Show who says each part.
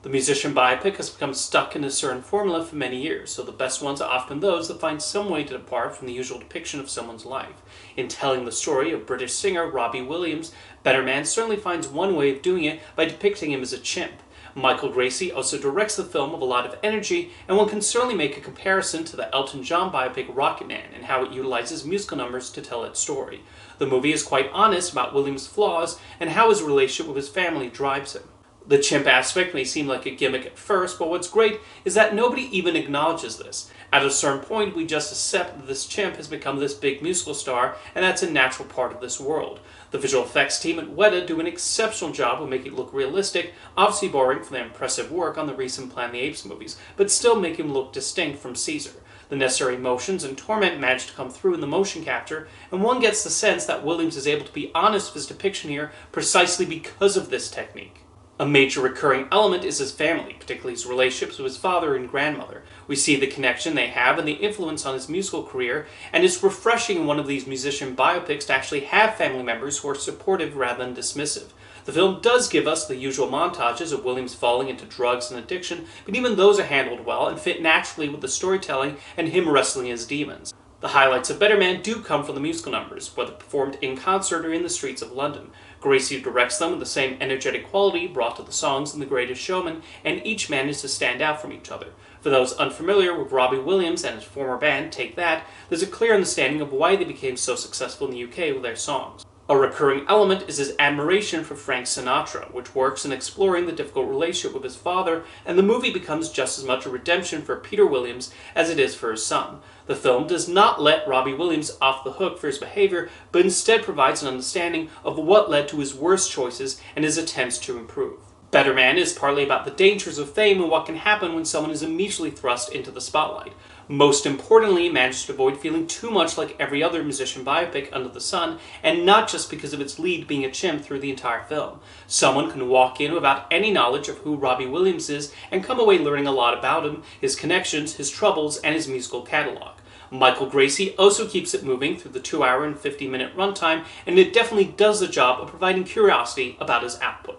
Speaker 1: The musician biopic has become stuck in a certain formula for many years, so the best ones are often those that find some way to depart from the usual depiction of someone's life. In telling the story of British singer Robbie Williams, Better Man certainly finds one way of doing it by depicting him as a chimp. Michael Gracey also directs the film with a lot of energy, and one can certainly make a comparison to the Elton John biopic Rocketman and how it utilizes musical numbers to tell its story. The movie is quite honest about Williams' flaws and how his relationship with his family drives him. The chimp aspect may seem like a gimmick at first, but what's great is that nobody even acknowledges this. At a certain point, we just accept that this chimp has become this big musical star, and that's a natural part of this world. The visual effects team at Weta do an exceptional job of making it look realistic, obviously borrowing from their impressive work on the recent Planet of the Apes movies, but still making him look distinct from Caesar. The necessary emotions and torment manage to come through in the motion capture, and one gets the sense that Williams is able to be honest with his depiction here precisely because of this technique. A major recurring element is his family, particularly his relationships with his father and grandmother. We see the connection they have and the influence on his musical career, and it's refreshing in one of these musician biopics to actually have family members who are supportive rather than dismissive. The film does give us the usual montages of Williams falling into drugs and addiction, but even those are handled well and fit naturally with the storytelling and him wrestling his demons. The highlights of Better Man do come from the musical numbers, whether performed in concert or in the streets of London. Gracey directs them with the same energetic quality brought to the songs in The Greatest Showman, and each managed to stand out from each other. For those unfamiliar with Robbie Williams and his former band Take That, there's a clear understanding of why they became so successful in the UK with their songs. A recurring element is his admiration for Frank Sinatra, which works in exploring the difficult relationship with his father, and the movie becomes just as much a redemption for Peter Williams as it is for his son. The film does not let Robbie Williams off the hook for his behavior, but instead provides an understanding of what led to his worst choices and his attempts to improve. Better Man is partly about the dangers of fame and what can happen when someone is immediately thrust into the spotlight. Most importantly, it managed to avoid feeling too much like every other musician biopic under the sun, and not just because of its lead being a chimp through the entire film. Someone can walk in without any knowledge of who Robbie Williams is and come away learning a lot about him, his connections, his troubles, and his musical catalog. Michael Gracey also keeps it moving through the 2 hour and 50-minute runtime, and it definitely does the job of providing curiosity about his output.